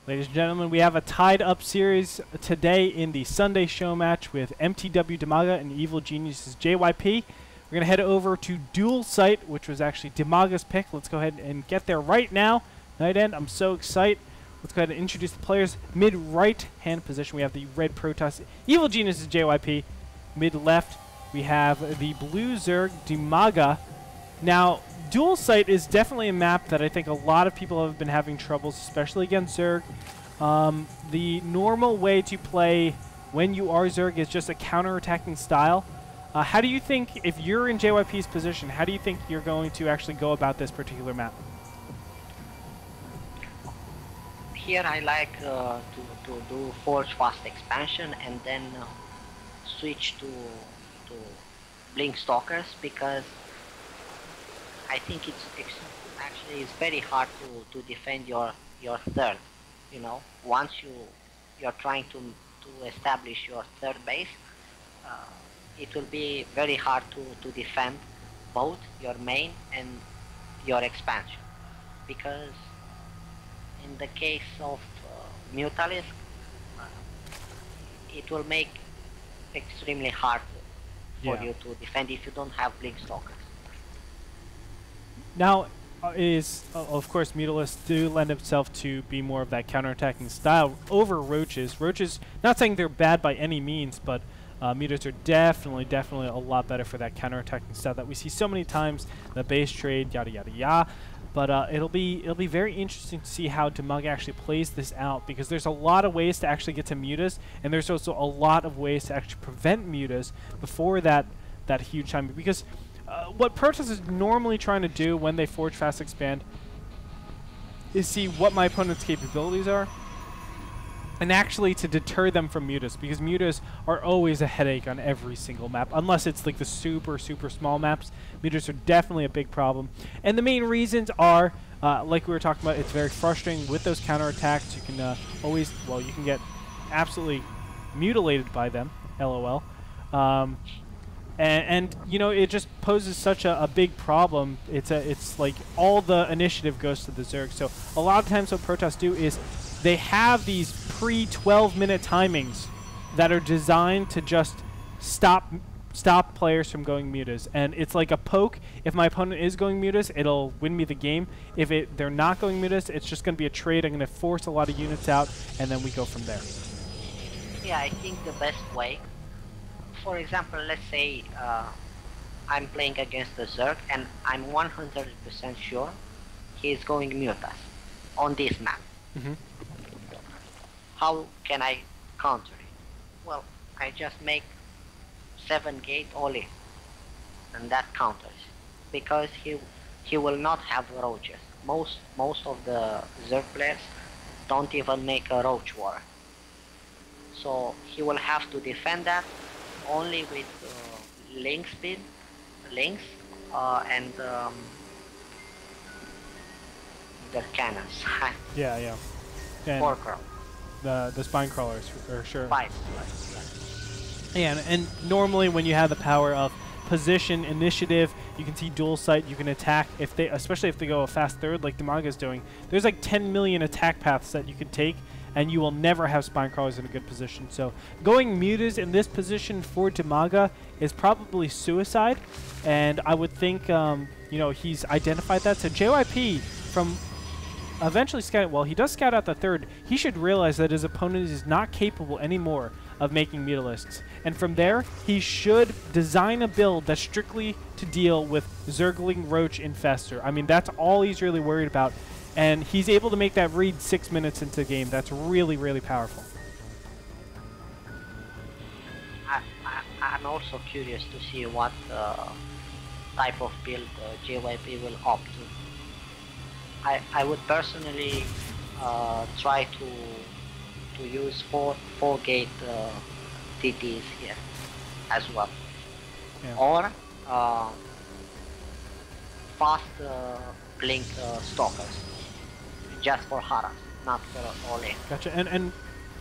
Ladies and gentlemen, we have a tied-up series today in the Sunday show match with MTW Dimaga and Evil Geniuses JYP. We're going to head over to Dual Site, which was actually Dimaga's pick. Let's go ahead and get there right now. Nightend, I'm so excited. Let's go ahead and introduce the players. Mid-right-hand position, we have the red Protoss Evil Geniuses JYP. Mid-left, we have the blue Zerg Dimaga. Now, Dual Site is definitely a map that I think a lot of people have been having troubles, especially against Zerg. The normal way to play when you are Zerg is just a counter-attacking style. How do you think, if you're in JYP's position, how do you think you're going to actually go about this particular map? Here I like to do Forge Fast Expansion and then switch to Blink Stalkers, because I think it's very hard to defend your third. You know, once you're trying to establish your third base, it will be very hard to defend both your main and your expansion, because in the case of Mutalisk, it will make extremely hard for you to defend if you don't have Blink Stalkers. Now, of course, Mutalisks do lend itself to be more of that counterattacking style over Roaches. Roaches, not saying they're bad by any means, but Mutas are definitely a lot better for that counterattacking style that we see so many times, the base trade, yada yada yada. But it'll be very interesting to see how Dimaga actually plays this out, because there's a lot of ways to actually get to Mutas, and there's also a lot of ways to actually prevent Mutas before that huge time. Because what Protoss is normally trying to do when they Forge Fast Expand is see what my opponent's capabilities are, and actually to deter them from Mutas, because Mutas are always a headache on every single map, unless it's like the super small maps. Mutas are definitely a big problem, and the main reasons are, like we were talking about, it's very frustrating with those counterattacks. You can you can get absolutely mutilated by them, LOL. And you know, it just poses such a big problem. It's like all the initiative goes to the Zerg. So a lot of times what Protoss do is they have these pre-12-minute timings that are designed to just stop players from going Mutas. And it's like a poke. If my opponent is going Mutas, it'll win me the game. If they're not going Mutas, it's just going to be a trade. I'm going to force a lot of units out, and then we go from there. Yeah, I think the best way, for example, let's say I'm playing against the Zerg and I'm 100% sure he's going Mutas on this map. Mm-hmm. How can I counter it? Well, I just make 7 gate all in, and that counters, because he will not have roaches. Most of the Zerg players don't even make a roach war, so he will have to defend that only with link speed, links, and the cannons. Yeah. And 4 crow. The spine crawlers, for sure. 5. Yeah, and normally when you have the power of position, initiative, you can see Dual Site, you can attack, especially if they go a fast third like Dimaga's doing. There's like 10 million attack paths that you can take, and you will never have spine crawlers in a good position. So going Mutas in this position for Dimaga is probably suicide, and I would think you know, he's identified that. So JYP, from eventually he does scout out the third. He should realize that his opponent is not capable anymore of making Mutalisks, and from there he should design a build that's strictly to deal with Zergling Roach Infestor. I mean, that's all he's really worried about, and he's able to make that read 6 minutes into the game. That's really powerful. I'm also curious to see what type of build JYP will opt to. I would personally try to use 4 gate TTs here as well, or fast blink stalkers, just for harass, not for all in. Gotcha. And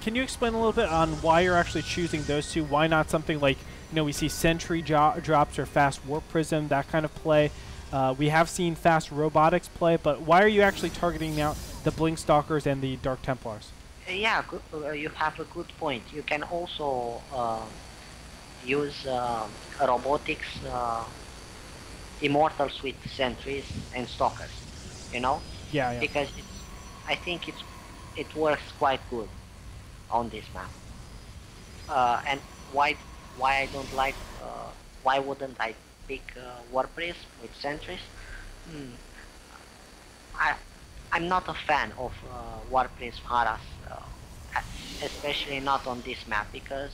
can you explain a little bit on why you're actually choosing those two? Why not something like, you know, we see Sentry drops or fast Warp Prism, that kind of play. We have seen fast robotics play, but why are you actually targeting out the Blink Stalkers and the Dark Templars. Yeah, you have a good point. You can also use robotics immortals with sentries and stalkers, you know? Yeah, yeah. Because I think it works quite good on this map. And why I don't like, why wouldn't I pick Warpriest with sentries? I'm not a fan of Warpriest Haras, especially not on this map, because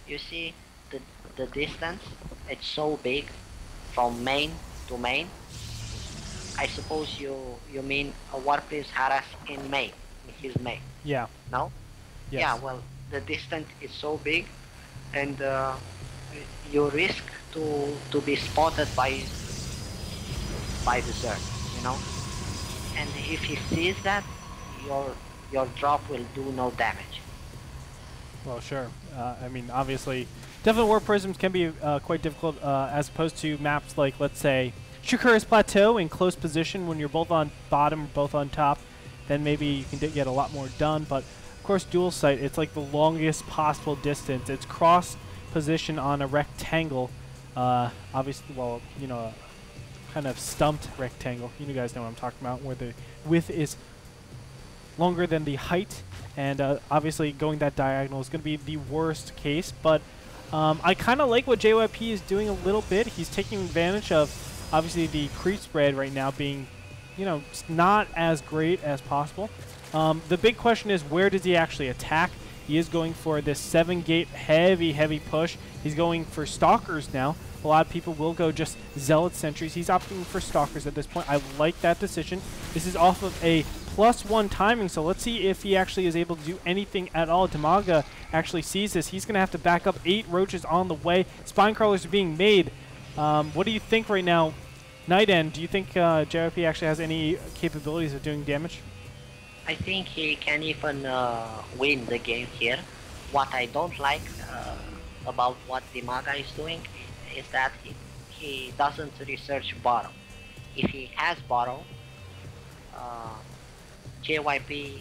you see the distance, it's so big from main to main. I suppose you mean a Warpriest Haras in main, in his main. Yeah. No? Yes. Yeah, well, the distance is so big, and you risk to be spotted by the Zerg, you know? And if he sees that, your drop will do no damage. Well, sure. I mean, obviously, definitely Warp Prisms can be quite difficult as opposed to maps like, let's say, Shakura's Plateau in close position when you're both on bottom, both on top. Then maybe you can get a lot more done. But, of course, dual sight, it's like the longest possible distance. It's cross position on a rectangle. Obviously, well, you know, kind of stumped rectangle. You guys know what I'm talking about, where the width is longer than the height. And obviously going that diagonal is going to be the worst case. But I kind of like what JYP is doing a little bit. He's taking advantage of, obviously, the creep spread right now being, you know, not as great as possible. The big question is, where does he actually attack? He is going for this 7-gate heavy push. He's going for Stalkers now. A lot of people will go just Zealot Sentries. He's opting for Stalkers at this point. I like that decision. This is off of a +1 timing, so let's see if he actually is able to do anything at all. Dimaga actually sees this. He's going to have to back up 8 roaches on the way. Spine crawlers are being made. What do you think right now, Nightend? Do you think JYP actually has any capabilities of doing damage? I think he can even win the game here. What I don't like about what Dimaga is doing is that he doesn't research bottom. If he has bottom, JYP,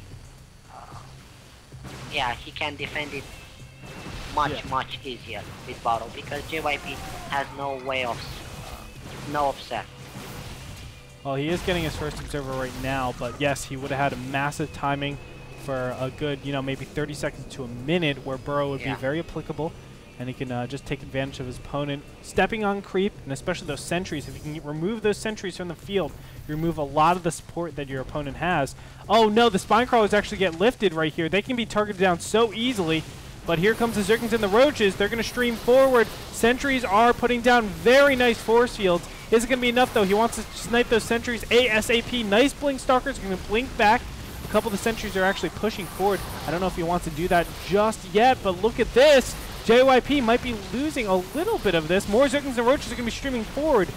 yeah, he can defend it much easier with bottom, because JYP has no way of no offset. Well, he is getting his first observer right now, but yes, he would have had a massive timing for a good, you know, maybe 30 seconds to a minute, where Burrow would be very applicable, and he can just take advantage of his opponent stepping on creep, and especially those sentries. If you can remove those sentries from the field, you remove a lot of the support that your opponent has. Oh no, the spine crawlers actually get lifted right here. They can be targeted down so easily, but here comes the Zerglings and the Roaches. They're going to stream forward. Sentries are putting down very nice force fields. Isn't going to be enough, though. He wants to snipe those sentries ASAP. Nice Blink Stalkers. Going to blink back. A couple of the sentries are actually pushing forward. I don't know if he wants to do that just yet, but look at this. JYP might be losing a little bit of this. More Zerglings and Roaches are going to be streaming forward,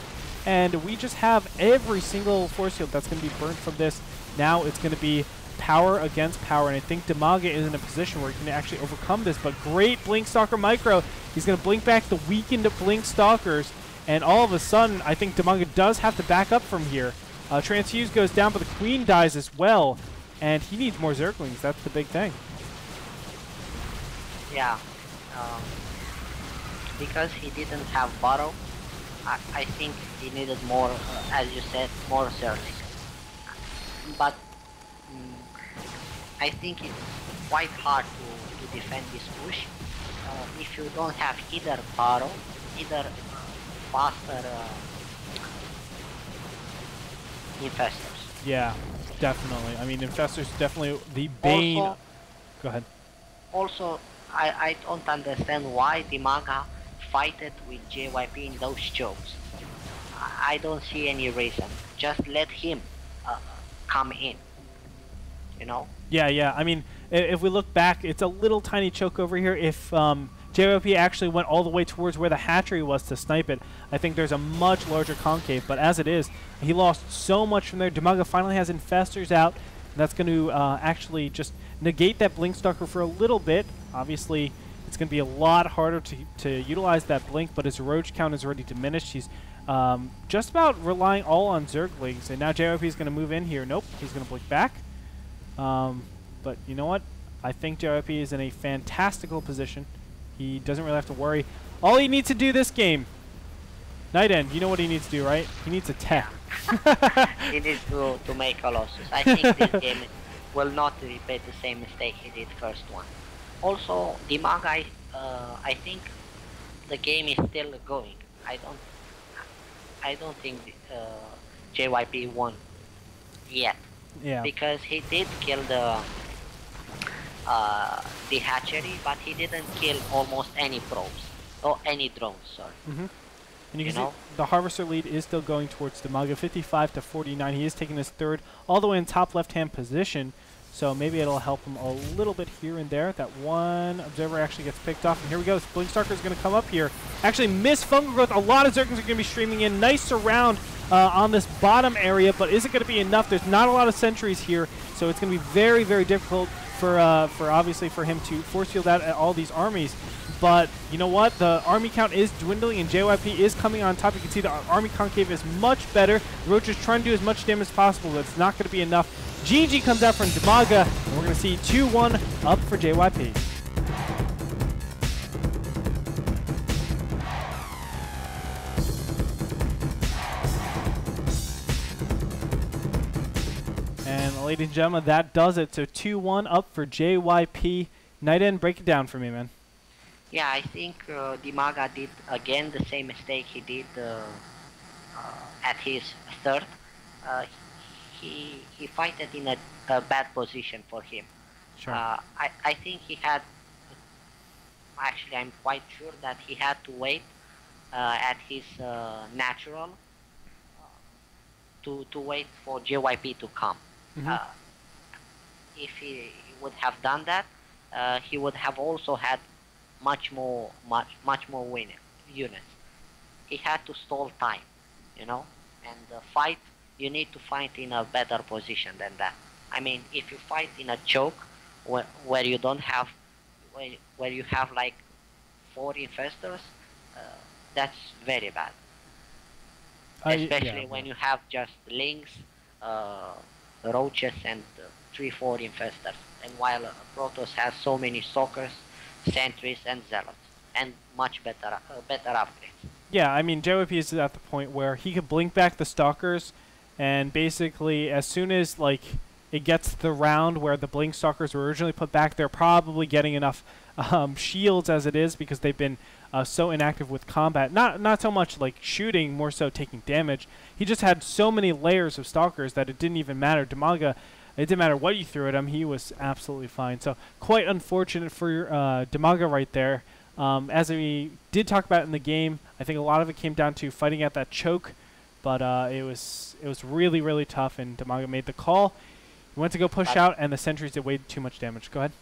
and we just have every single force field that's going to be burnt from this. Now it's going to be power against power, and I think Dimaga is in a position where he can actually overcome this, but great Blink Stalker micro. He's going to blink back the weakened Blink Stalkers, and all of a sudden, I think Dimaga does have to back up from here. Transfuse goes down, but the Queen dies as well, and he needs more Zerglings. That's the big thing. Yeah, because he didn't have Borrow, I think he needed more, as you said, more Zerglings. But I think it's quite hard to defend this push if you don't have either Borrow, either faster Infestors. Yeah, definitely. I mean, Infestors definitely the bane. Also, go ahead. Also, I don't understand why Dimaga fighted with JYP in those chokes. I don't see any reason. Just let him come in. You know? Yeah. I mean, if we look back, it's a little tiny choke over here. If JYP actually went all the way towards where the hatchery was to snipe it, I think there's a much larger concave. But as it is, he lost so much from there. Dimaga finally has Infestors out. That's going to actually just negate that Blink Stalker for a little bit. Obviously, it's going to be a lot harder to utilize that Blink, but his Roach count is already diminished. He's just about relying all on Zerglings, and now JYP is going to move in here. Nope, he's going to blink back. But you know what? I think JYP is in a fantastical position. He doesn't really have to worry. All he needs to do this game, Nightend, you know what he needs to do, right? He needs a tech. He needs to make a losses. I think this game will not repeat the same mistake he did first one. Also, Dimaga, I think the game is still going. I don't think JYP won yet. Yeah. Because he did kill the hatchery, but he didn't kill almost any probes or any drones. Sorry. And you can see the Harvester lead is still going towards Dimaga, 55 to 49. He is taking his third all the way in top left-hand position, so maybe it'll help him a little bit here and there. That one observer actually gets picked off, and here we go. Blink Stalker is going to come up here. Actually missed Fungal Growth. A lot of Zerglings are going to be streaming in. Nice surround on this bottom area, but is it going to be enough? There's not a lot of sentries here, so it's going to be very, very difficult for obviously for him to force field out at all these armies. But you know what? The army count is dwindling, and JYP is coming on top. You can see the army concave is much better. Roach is trying to do as much damage as possible, but it's not going to be enough. GG comes out from Dimaga, and we're going to see 2-1 up for JYP. And ladies and gentlemen, that does it. So 2-1 up for JYP. Nightend, break it down for me, man. Yeah, I think Dimaga did again the same mistake he did at his third. He fighted in a bad position for him. Sure. I think he had, actually I'm quite sure that he had to wait at his natural to wait for JYP to come. If he would have done that, he would have also had much more units. He had to stall time, you know, and the fight, you need to fight in a better position than that. I mean, if you fight in a choke where you don't have, where you have like 4 infestors, that's very bad. Especially when you have just lings, roaches, and 3-4 infestors. And while Protoss has so many stalkers, sentries, and zealots, and much better upgrades. Yeah, I mean, JYP is at the point where he could blink back the stalkers, and basically as soon as like it gets to the round where the blink stalkers were originally put back, they're probably getting enough shields as it is, because they've been so inactive with combat. Not so much like shooting, more so taking damage. He just had so many layers of stalkers that it didn't even matter. Dimaga, it didn't matter what you threw at him, he was absolutely fine. So quite unfortunate for Dimaga right there. As we did talk about in the game, I think a lot of it came down to fighting out that choke, but it was really, really tough, and Dimaga made the call. He went to go push out, and the sentries did way too much damage. Go ahead.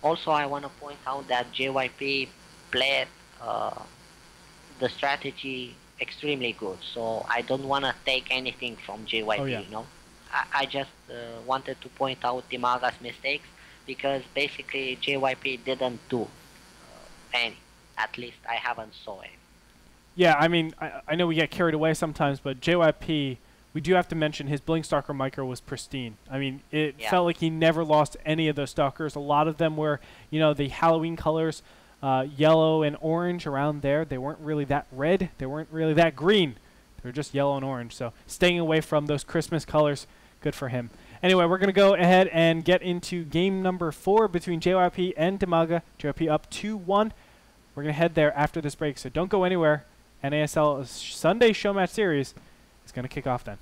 Also, I want to point out that JYP played the strategy extremely good, so I don't want to take anything from JYP, you know. I just wanted to point out Dimaga's mistakes, because basically JYP didn't do any. At least I haven't saw any. Yeah, I mean, I know we get carried away sometimes, but JYP, we do have to mention his Blink Stalker micro was pristine. I mean, it felt like he never lost any of those stalkers. A lot of them were, you know, the Halloween colors, yellow and orange around there. They weren't really that red. They weren't really that green. They were just yellow and orange. So staying away from those Christmas colors, good for him. Anyway, we're going to go ahead and get into game number 4 between JYP and Dimaga. JYP up 2-1. We're going to head there after this break, so don't go anywhere. NASL Sunday Show Match Series is going to kick off then.